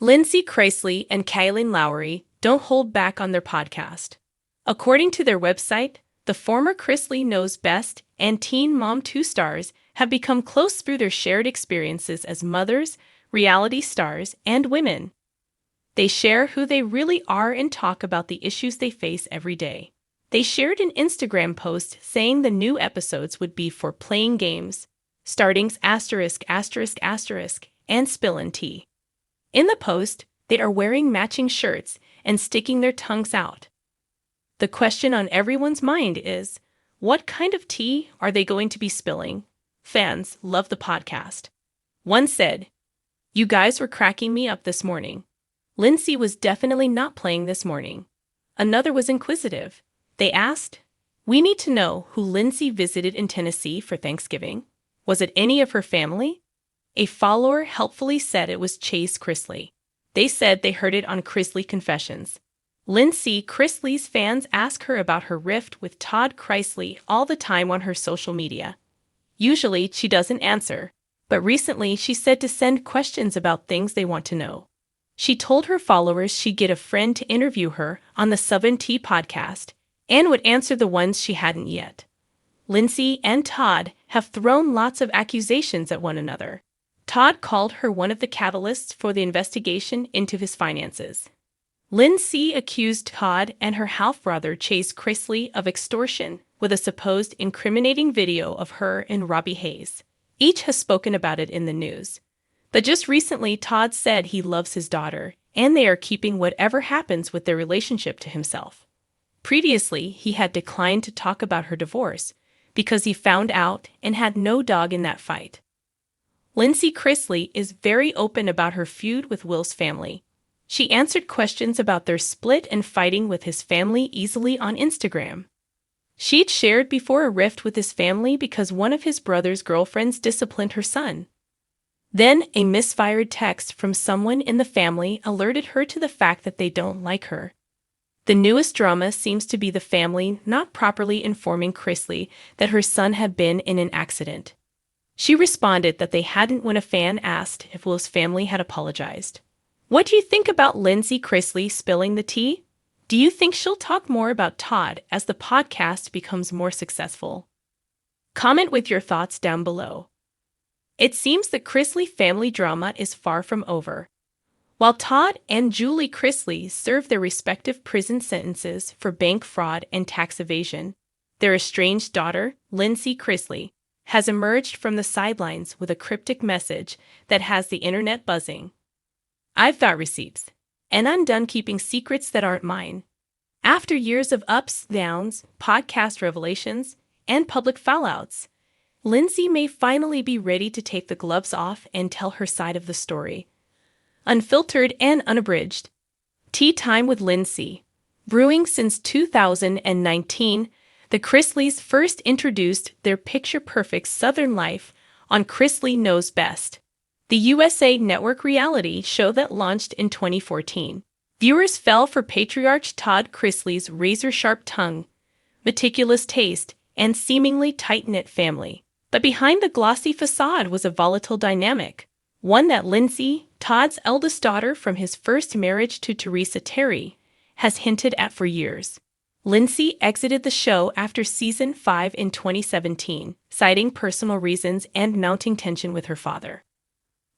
Lindsie Chrisley and Kailyn Lowry don't hold back on their podcast. According to their website, the former Chrisley Knows Best and Teen Mom 2 stars have become close through their shared experiences as mothers, reality stars, and women. They share who they really are and talk about the issues they face every day. They shared an Instagram post saying the new episodes would be for playing games, starting ******, and spillin' tea. In the post, they are wearing matching shirts and sticking their tongues out. The question on everyone's mind is, what kind of tea are they going to be spilling? Fans love the podcast. One said, "You guys were cracking me up this morning. Lindsie was definitely not playing this morning." Another was inquisitive. They asked, "We need to know who Lindsie visited in Tennessee for Thanksgiving. Was it any of her family?" A follower helpfully said it was Chase Chrisley. They said they heard it on Chrisley Confessions. Lindsie Chrisley's fans ask her about her rift with Todd Chrisley all the time on her social media. Usually, she doesn't answer, but recently she said to send questions about things they want to know. She told her followers she'd get a friend to interview her on the Southern Tea podcast and would answer the ones she hadn't yet. Lindsie and Todd have thrown lots of accusations at one another. Todd called her one of the catalysts for the investigation into his finances. Lindsie accused Todd and her half-brother Chase Chrisley of extortion with a supposed incriminating video of her and Robbie Hayes. Each has spoken about it in the news. But just recently, Todd said he loves his daughter, and they are keeping whatever happens with their relationship to himself. Previously, he had declined to talk about her divorce because he found out and had no dog in that fight. Lindsie Chrisley is very open about her feud with Will's family. She answered questions about their split and fighting with his family easily on Instagram. She'd shared before a rift with his family because one of his brother's girlfriends disciplined her son. Then, a misfired text from someone in the family alerted her to the fact that they don't like her. The newest drama seems to be the family not properly informing Chrisley that her son had been in an accident. She responded that they hadn't when a fan asked if Will's family had apologized. What do you think about Lindsie Chrisley spilling the tea? Do you think she'll talk more about Todd as the podcast becomes more successful? Comment with your thoughts down below. It seems the Chrisley family drama is far from over. While Todd and Julie Chrisley serve their respective prison sentences for bank fraud and tax evasion, their estranged daughter, Lindsie Chrisley, has emerged from the sidelines with a cryptic message that has the internet buzzing. "I've got receipts, and I'm done keeping secrets that aren't mine." After years of ups, downs, podcast revelations, and public fallouts, Lindsie may finally be ready to take the gloves off and tell her side of the story. Unfiltered and unabridged. Tea Time with Lindsie. Brewing since 2019, the Chrisleys first introduced their picture-perfect Southern life on Chrisley Knows Best, the USA Network reality show that launched in 2014. Viewers fell for patriarch Todd Chrisley's razor-sharp tongue, meticulous taste, and seemingly tight-knit family. But behind the glossy facade was a volatile dynamic, one that Lindsie, Todd's eldest daughter from his first marriage to Teresa Terry, has hinted at for years. Lindsie exited the show after season 5 in 2017, citing personal reasons and mounting tension with her father.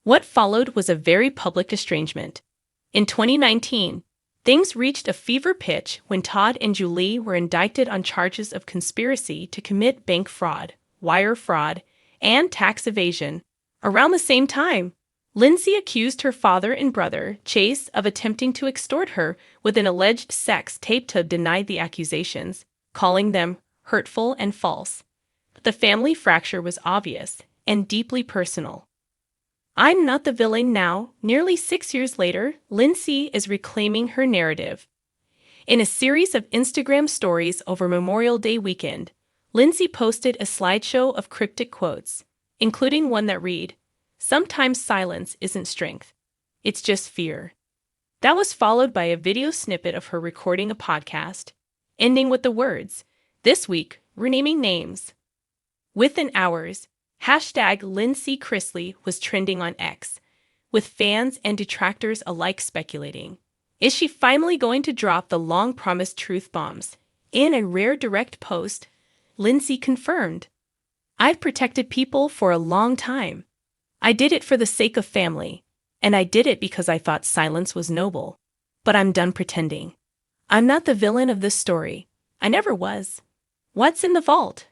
What followed was a very public estrangement. In 2019, things reached a fever pitch when Todd and Julie were indicted on charges of conspiracy to commit bank fraud, wire fraud, and tax evasion. Around the same time, Lindsie accused her father and brother, Chase, of attempting to extort her with an alleged sex tape to deny the accusations, calling them hurtful and false. But the family fracture was obvious and deeply personal. I'm not the villain now. Nearly 6 years later, Lindsie is reclaiming her narrative. In a series of Instagram stories over Memorial Day weekend, Lindsie posted a slideshow of cryptic quotes, including one that read, "Sometimes silence isn't strength. It's just fear." That was followed by a video snippet of her recording a podcast, ending with the words, "This week, renaming names." Within hours, #Lindsie Chrisley was trending on X, with fans and detractors alike speculating. Is she finally going to drop the long-promised truth bombs? In a rare direct post, Lindsie confirmed, "I've protected people for a long time. I did it for the sake of family, and I did it because I thought silence was noble. But I'm done pretending. I'm not the villain of this story. I never was. What's in the vault?"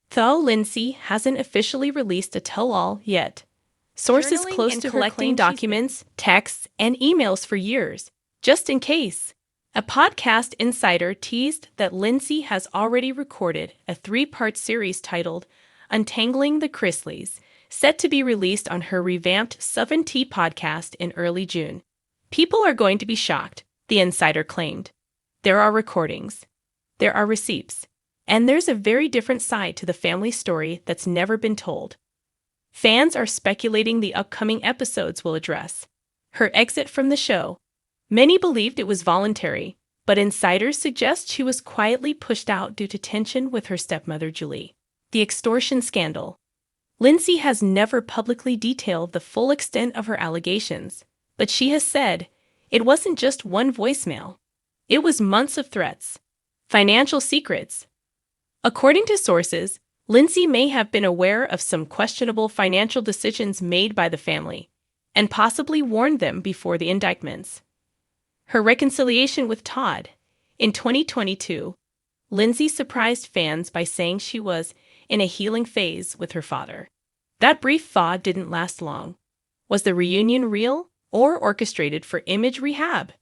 Though Lindsie hasn't officially released a tell-all yet, sources Journaling close and to her collecting claim documents, texts, and emails for years, just in case. A podcast insider teased that Lindsie has already recorded a 3-part series titled Untangling the Chrisleys, set to be released on her revamped 7T podcast in early June. "People are going to be shocked," the insider claimed. "There are recordings. There are receipts. And there's a very different side to the family story that's never been told." Fans are speculating the upcoming episodes will address her exit from the show. Many believed it was voluntary, but insiders suggest she was quietly pushed out due to tension with her stepmother Julie. The extortion scandal. Lindsie has never publicly detailed the full extent of her allegations, but she has said it wasn't just one voicemail. It was months of threats, financial secrets. According to sources, Lindsie may have been aware of some questionable financial decisions made by the family, and possibly warned them before the indictments. Her reconciliation with Todd. In 2022, Lindsie surprised fans by saying she was in a healing phase with her father. That brief thaw didn't last long. Was the reunion real or orchestrated for image rehab?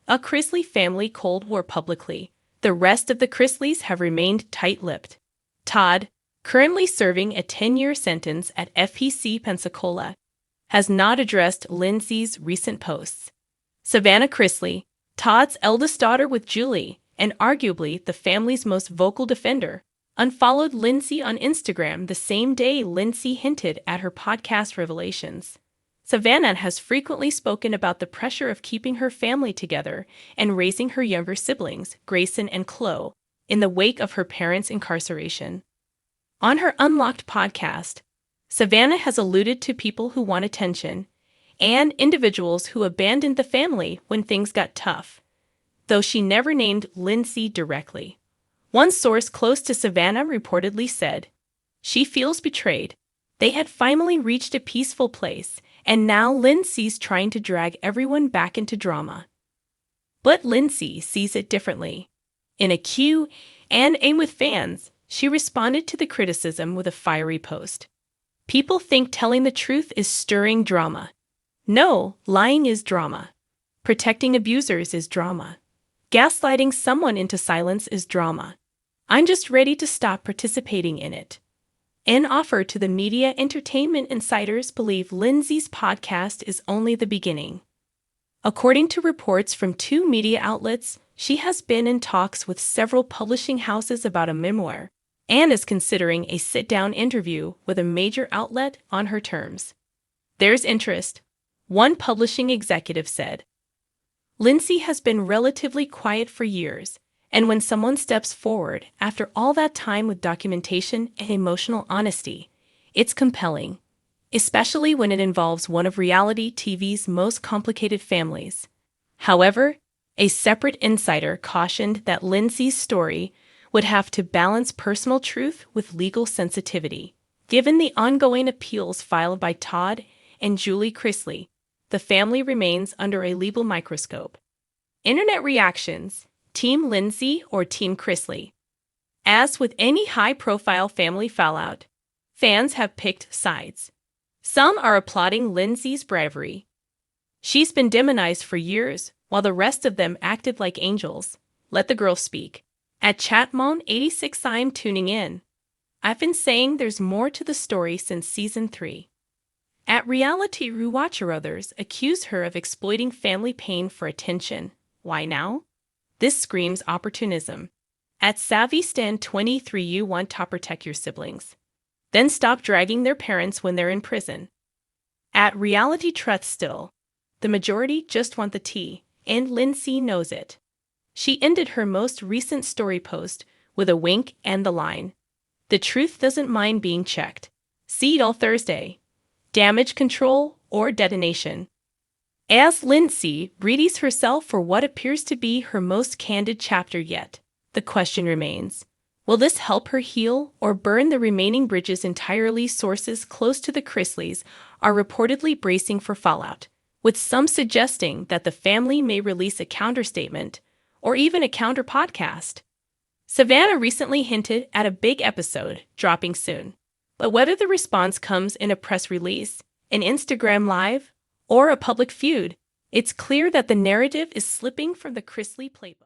A Chrisley family Cold War publicly. The rest of the Chrisleys have remained tight-lipped. Todd, currently serving a 10-year sentence at FPC Pensacola, has not addressed Lindsie's recent posts. Savannah Chrisley, Todd's eldest daughter with Julie, and arguably the family's most vocal defender, unfollowed Lindsie on Instagram the same day Lindsie hinted at her podcast revelations. Savannah has frequently spoken about the pressure of keeping her family together and raising her younger siblings, Grayson and Chloe, in the wake of her parents' incarceration. On her Unlocked podcast, Savannah has alluded to people who want attention and individuals who abandoned the family when things got tough, though she never named Lindsie directly. One source close to Savannah reportedly said, "She feels betrayed. They had finally reached a peaceful place, and now Lindsie's trying to drag everyone back into drama." But Lindsie sees it differently. In a Q&A with fans, she responded to the criticism with a fiery post. "People think telling the truth is stirring drama. No, lying is drama. Protecting abusers is drama. Gaslighting someone into silence is drama. I'm just ready to stop participating in it." An offer to the media entertainment insiders believe Lindsie's podcast is only the beginning. According to reports from 2 media outlets, she has been in talks with several publishing houses about a memoir and is considering a sit-down interview with a major outlet on her terms. "There's interest," one publishing executive said. Lindsie has been relatively quiet for years, and when someone steps forward after all that time with documentation and emotional honesty, it's compelling, especially when it involves one of reality TV's most complicated families. However, a separate insider cautioned that Lindsie's story would have to balance personal truth with legal sensitivity. Given the ongoing appeals filed by Todd and Julie Chrisley, the family remains under a legal microscope. Internet reactions: Team Lindsie or Team Chrisley? As with any high-profile family fallout, fans have picked sides. Some are applauding Lindsie's bravery. She's been demonized for years, while the rest of them acted like angels. Let the girl speak. At Chatmon86, I'm tuning in. I've been saying there's more to the story since Season 3. At Reality Rewatcher, others accuse her of exploiting family pain for attention. Why now? This screams opportunism. At SavvyStan23, you want to protect your siblings. Then stop dragging their parents when they're in prison. At Reality Truth Still, the majority just want the tea, and Lindsie knows it. She ended her most recent story post with a wink and the line, "The truth doesn't mind being checked. See it all Thursday. Damage control or detonation." As Lindsie readies herself for what appears to be her most candid chapter yet, the question remains, will this help her heal or burn the remaining bridges entirely? Sources close to the Chrisleys are reportedly bracing for fallout, with some suggesting that the family may release a counterstatement or even a counter podcast. Savannah recently hinted at a big episode dropping soon, but whether the response comes in a press release, an Instagram live, or a public feud, it's clear that the narrative is slipping from the Chrisley playbook.